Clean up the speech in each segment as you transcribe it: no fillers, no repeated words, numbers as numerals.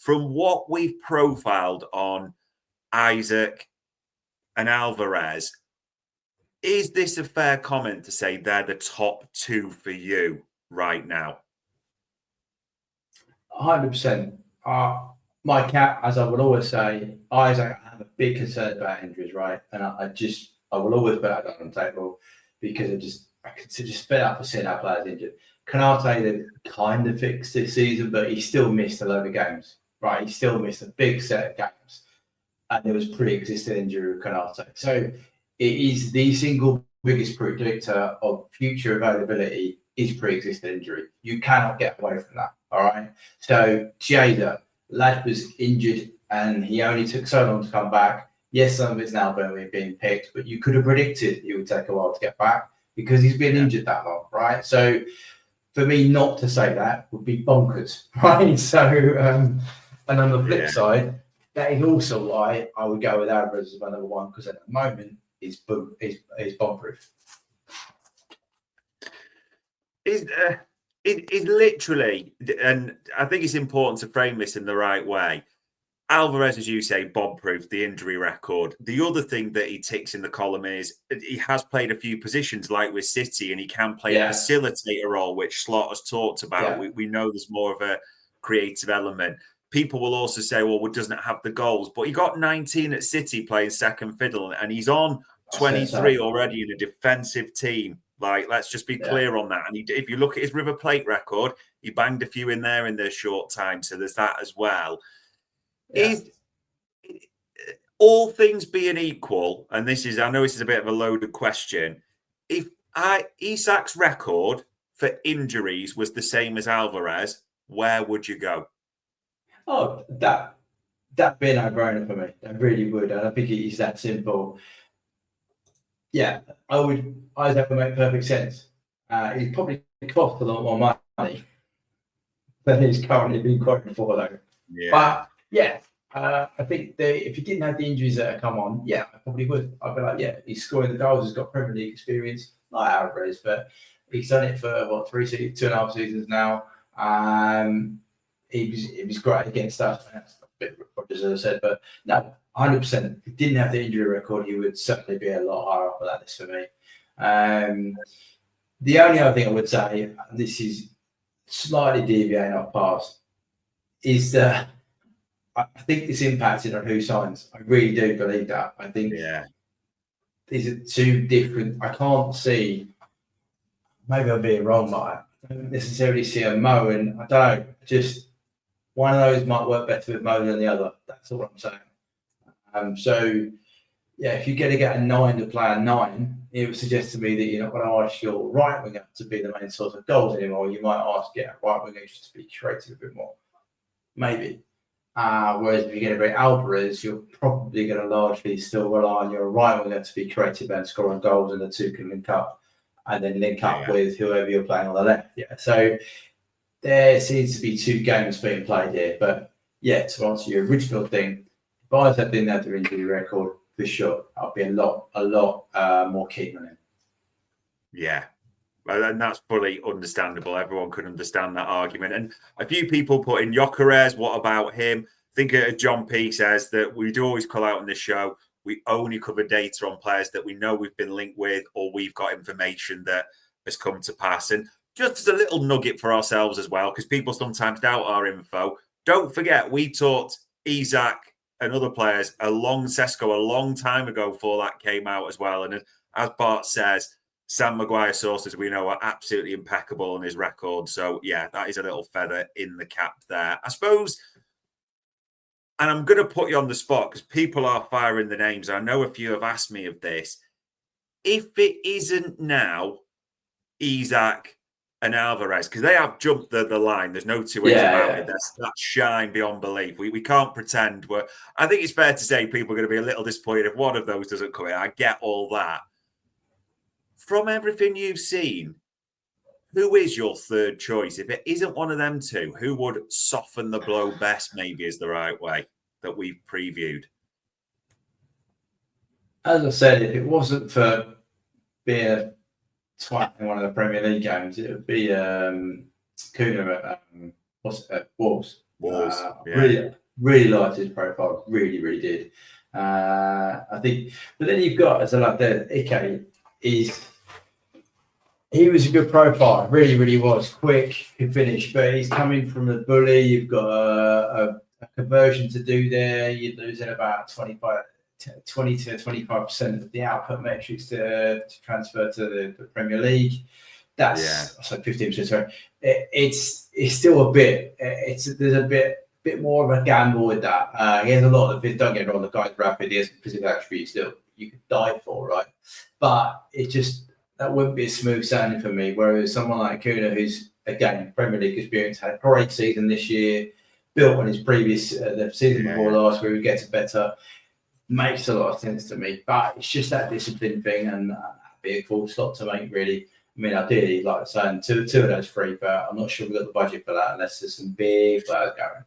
from what we've profiled on Isak and Alvarez, is this a fair comment to say they're the top two for you right now? 100%. My cat, as I would always say, Isak, I have a big concern about injuries, right? And I will always put that on the table because I could just fed up with seeing our players injured. Canate, they've kind of fixed this season, but he still missed a load of games, right? He still missed a big set of games. And there was pre-existing injury with Canate. So it is the single biggest predictor of future availability is pre-existing injury. You cannot get away from that, all right? So Jada, lad was injured and he only took so long to come back. Yes, some of it's now being picked, but you could have predicted it would take a while to get back because he's been injured that long, right? So for me not to say that would be bonkers, right? So, and on the flip side, that is also why I would go with Alvarez as my number one, because at the moment he's bomb-proof. It's literally, and I think it's important to frame this in the right way. Alvarez, as you say, bomb-proof, the injury record. The other thing that he ticks in the column is he has played a few positions like with City, and he can play a facilitator role, which Slot has talked about. We know there's more of a creative element. People will also say, well, doesn't it have the goals? But he got 19 at City playing second fiddle, and he's on 23 already in a defensive team. Like, let's just be clear on that. And if you look at his River Plate record, he banged a few in there in their short time. So there's that as well. Is all things being equal, and I know this is a bit of a loaded question, if Isak's record for injuries was the same as Alvarez, where would you go? Oh, that'd be a no-brainer for me. I really would. And I think it is that simple. Yeah, Isaac would make perfect sense. He'd probably cost a lot more money than he's currently been quoted for, though. Yeah. But I think if he didn't have the injuries that have come on, I probably would. I'd be like, he's scoring the goals. He's got Premier League experience, like Alvarez, but he's done it for 2.5 seasons now. He was great against us. That's a bit as I said, but no, 100%. If he didn't have the injury record, he would certainly be a lot higher up on that list for me. The only other thing I would say, and this is slightly deviating off past, is that I think this impacted on who signs. I really do believe that. I think these are two different. I can't see. Maybe I'm being wrong, but I don't necessarily see a Mo, and I don't know. Just one of those might work better with Mo than the other. That's all I'm saying. So if you're going to get a 9 to play a 9, it would suggest to me that you're not going to ask your right winger to be the main source of goals anymore. You might ask a right winger just to be creative a bit more, maybe. Whereas if you're going to bring Alvarez, you're probably going to largely still rely on your right winger to be creative and scoring goals, and the two can link up and then link up with whoever you're playing on the left. So there seems to be two games being played here. But to answer your original thing, if I didn't have the injury record, for sure, I'll be a lot more keen on him. Yeah. Well, and that's fully understandable. Everyone could understand that argument. And a few people put in Gyökeres. What about him? I think John P says that we do always call out on this show. We only cover data on players that we know we've been linked with, or we've got information that has come to pass. And just as a little nugget for ourselves as well, because people sometimes doubt our info. Don't forget, we taught Isak and other players Sesko a long time ago before that came out as well. And as Bart says, Sam Maguire sources we know are absolutely impeccable on his record. So, that is a little feather in the cap there. I suppose, and I'm going to put you on the spot because people are firing the names. I know a few have asked me of this. If it isn't now Isak and Alvarez, because they have jumped the line. There's no two ways about it. That's shine beyond belief. We can't pretend. I think it's fair to say people are going to be a little disappointed if one of those doesn't come in. I get all that. From everything you've seen, who is your third choice? If it isn't one of them two, who would soften the blow best, maybe is the right way that we've previewed? As I said, if it wasn't for being a twat in one of the Premier League games, it would be Kuna at Wolves. Wolves. Really liked his profile. Really did. I think, but then you've got, as I like that, Ike he was a good profile. Really was quick, could finish, but he's coming from the bully. You've got a conversion to do there. You're losing about 20 to 25% of the output metrics to transfer to the Premier League. That's 15%. Sorry, it's still a bit. There's a bit more of a gamble with that. He has a lot of. Don't get me wrong, the guy's rapid. He has physical attributes that you could die for, right? But that wouldn't be a smooth sailing for me. Whereas someone like Kuna, who's again Premier League experience, had a great season this year, built on his previous the season before last, where he gets better, makes a lot of sense to me. But it's just that discipline thing, and that'd be a cool slot to make, really. I mean, ideally, like I was saying, two of those free, but I'm not sure we've got the budget for that unless there's some big players going.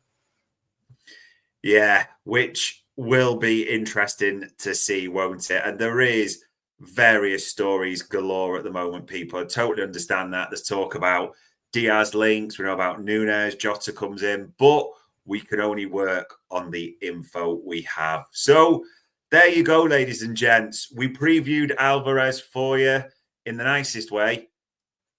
Yeah, which will be interesting to see, won't it? And there is various stories galore at the moment, people. I totally understand that. There's talk about Diaz links. We know about Nunes, Jota comes in, but we can only work on the info we have. So there you go, ladies and gents. We previewed Alvarez for you in the nicest way.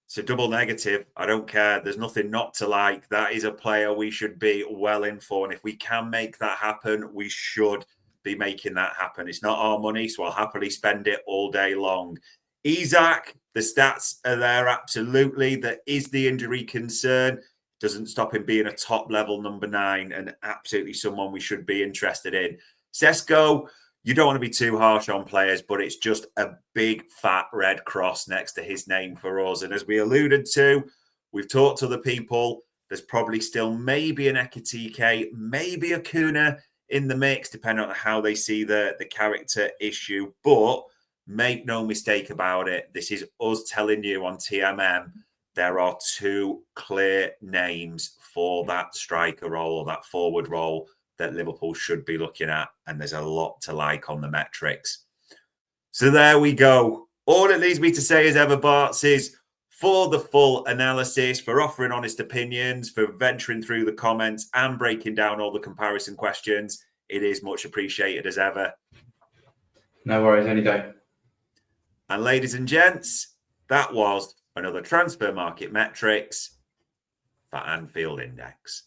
It's a double negative. I don't care. There's nothing not to like. That is a player we should be well in for. And if we can make that happen, we should be making that happen. It's not our money, so I'll happily spend it all day long. Isak, the stats are there, absolutely. There is the injury concern. Doesn't stop him being a top-level number 9 and absolutely someone we should be interested in. Sesko, you don't want to be too harsh on players, but it's just a big, fat red cross next to his name for us. And as we alluded to, we've talked to the people. There's probably still maybe an Ekitike, maybe a Kuna in the mix, depending on how they see the character issue. But make no mistake about it. This is us telling you on TMM, there are 2 clear names for that striker role or that forward role that Liverpool should be looking at. And there's a lot to like on the metrics. So there we go. All it leaves me to say as ever, Bart, is for the full analysis, for offering honest opinions, for venturing through the comments and breaking down all the comparison questions. It is much appreciated as ever. No worries, any day. And ladies and gents, that was another Transfer Market Metrics for Anfield Index.